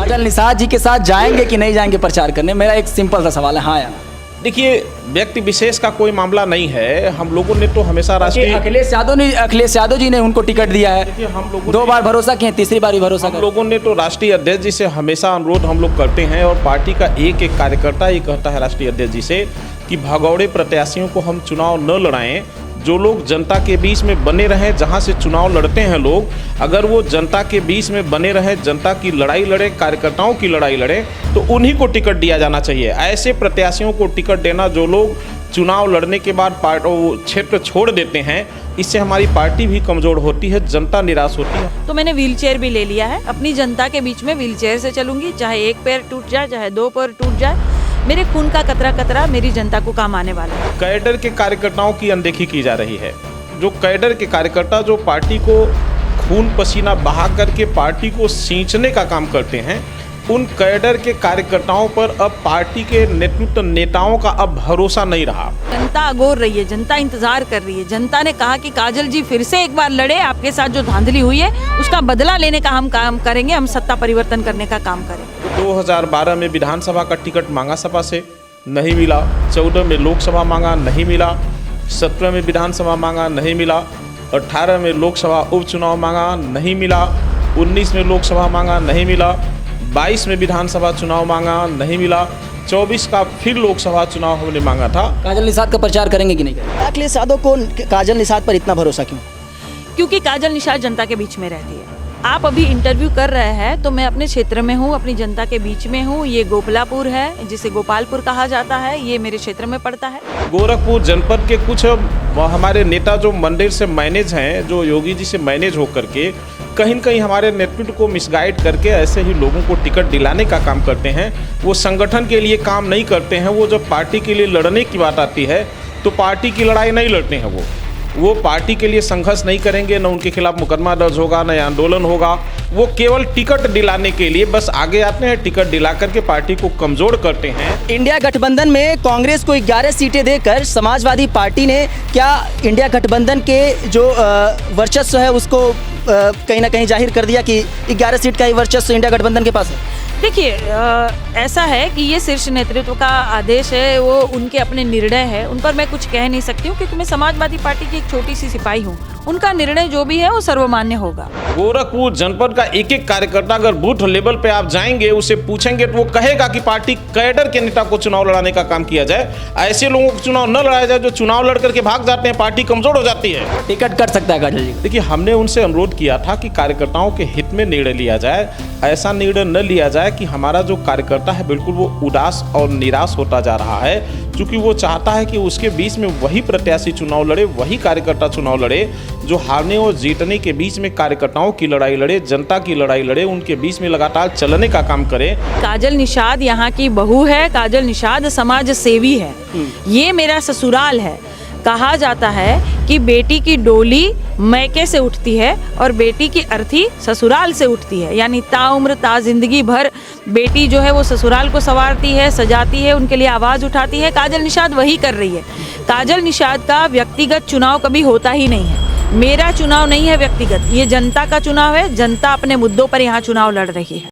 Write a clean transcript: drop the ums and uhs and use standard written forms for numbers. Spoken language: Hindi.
काजल निषाद जी के साथ जाएंगे कि नहीं जाएंगे प्रचार करने, मेरा एक सिंपल सा सवाल है, हाँ या ना। देखिए, व्यक्ति विशेष का कोई मामला नहीं है। हम लोगों ने तो हमेशा राष्ट्रीय अखिलेश यादव जी ने उनको टिकट दिया है, देखिए, हम लोगों 2 बार भरोसा किए, तीसरी बार भी भरोसा हम लोगों ने तो राष्ट्रीय अध्यक्ष जी से हमेशा अनुरोध हम लोग करते हैं, और पार्टी का एक एक कार्यकर्ता ये कहता है राष्ट्रीय अध्यक्ष जी से कि भगौड़े प्रत्याशियों को हम चुनाव न लड़ाएं। जो लोग जनता के बीच में बने रहें, जहां से चुनाव लड़ते हैं लोग, अगर वो जनता के बीच में बने रहें, जनता की लड़ाई लड़े, कार्यकर्ताओं की लड़ाई लड़े, तो उन्हीं को टिकट दिया जाना चाहिए। ऐसे प्रत्याशियों को टिकट देना जो लोग चुनाव लड़ने के बाद क्षेत्र छोड़ देते हैं, इससे हमारी पार्टी भी कमजोर होती है, जनता निराश होती है। तो मैंने व्हीलचेयर भी ले लिया है, अपनी जनता के बीच में व्हीलचेयर से चलूंगी, चाहे एक पैर टूट जाए, चाहे 2 पैर टूट जाए, मेरे खून का कतरा कतरा मेरी जनता को काम आने वाला है। कैडर के कार्यकर्ताओं की अनदेखी की जा रही है। जो कैडर के कार्यकर्ता जो पार्टी को खून पसीना बहा करके पार्टी को सींचने का काम करते हैं, उन कैडर के कार्यकर्ताओं पर अब पार्टी के नेतृत्व नेताओं का अब भरोसा नहीं रहा। जनता अगोर रही है, जनता इंतजार कर रही है। जनता ने कहा कि काजल जी फिर से एक बार लड़े, आपके साथ जो धांधली हुई है उसका बदला लेने का हम काम करेंगे, हम सत्ता परिवर्तन करने का काम करेंगे। 2012 में विधानसभा का टिकट मांगा सपा से, नहीं मिला। 14 में लोकसभा मांगा, नहीं मिला। 17 में विधानसभा मांगा, नहीं मिला। 18 में लोकसभा उपचुनाव मांगा, नहीं मिला। 19 में लोकसभा मांगा, नहीं मिला। 22 में विधानसभा चुनाव मांगा, नहीं मिला। 24 का फिर लोकसभा चुनाव हमने मांगा था। काजल निषाद का प्रचार करेंगे कि नहीं करेंगे? अखिलेश यादव को काजल निषाद पर इतना भरोसा क्यों? क्योंकि काजल निषाद जनता के बीच में रहती है। आप अभी इंटरव्यू कर रहे हैं तो मैं अपने क्षेत्र में हूँ, अपनी जनता के बीच में हूँ। ये गोपलापुर है, जिसे गोपालपुर कहा जाता है, ये मेरे क्षेत्र में पड़ता है। गोरखपुर जनपद के कुछ हमारे नेता जो मंदिर से मैनेज हैं, जो योगी जी से मैनेज होकर के कहीं न कहीं हमारे नेतृत्व को मिसगाइड करके ऐसे ही लोगों को टिकट दिलाने का काम करते हैं। वो संगठन के लिए काम नहीं करते हैं। वो जब पार्टी के लिए लड़ने की बात आती है तो पार्टी की लड़ाई नहीं लड़ते हैं। वो पार्टी के लिए संघर्ष नहीं करेंगे, न उनके खिलाफ मुकदमा दर्ज होगा, न आंदोलन होगा। वो केवल टिकट दिलाने के लिए बस आगे आते हैं, टिकट दिला करके पार्टी को कमजोर करते हैं। इंडिया गठबंधन में कांग्रेस को 11 सीटें देकर समाजवादी पार्टी ने क्या इंडिया गठबंधन के जो वर्चस्व है उसको कहीं ना कहीं जाहिर कर दिया कि 11 सीट का ही वर्चस्व इंडिया गठबंधन के पास है? देखिए, ऐसा है कि ये शीर्ष नेतृत्व का आदेश है, वो उनके अपने निर्णय है, उन पर मैं कुछ कह नहीं सकती हूँ, क्योंकि मैं समाजवादी पार्टी की एक छोटी सी सिपाही हूँ। उनका निर्णय जो भी है वो सर्वमान्य होगा। गोरखपुर जनपद का एक एक कार्यकर्ता अगर बूथ लेवल पे आप जाएंगे, उसे पूछेंगे तो वो कहेगा कि पार्टी कैडर के नेता को चुनाव लड़ाने का काम किया जाए। ऐसे लोगों को चुनाव न लड़ाया जाए जो चुनाव लड़ करके भाग जाते हैं, पार्टी कमजोर हो जाती है। टिकट कट सकता है काजल जी? देखिए, हमने उनसे अनुरोध किया था कि कार्यकर्ताओं के हित में निर्णय लिया जाए। ऐसा निर्णय न लिया जाए कि हमारा जो कार्यकर्ता है बिल्कुल वो उदास और निराश होता जा रहा है, क्योंकि वो चाहता है कि उसके बीच में वही प्रत्याशी चुनाव लड़े, वही कार्यकर्ता चुनाव लड़े जो हारने और जीतने के बीच में कार्यकर्ताओं की लड़ाई लड़े, जनता की लड़ाई लड़े, उनके बीच में लगातार चलने का काम करे। काजल निषाद यहाँ की बहू है, काजल निषाद समाज सेवी है। ये मेरा ससुराल है। कहा जाता है कि बेटी की डोली मैके से उठती है और बेटी की अर्थी ससुराल से उठती है, यानी ताउम्र ता जिंदगी भर बेटी जो है वो ससुराल को संवारती है, सजाती है, उनके लिए आवाज़ उठाती है। काजल निषाद वही कर रही है। काजल निषाद का व्यक्तिगत चुनाव कभी होता ही नहीं है। मेरा चुनाव नहीं है व्यक्तिगत, ये जनता का चुनाव है। जनता अपने मुद्दों पर यहाँ चुनाव लड़ रही है।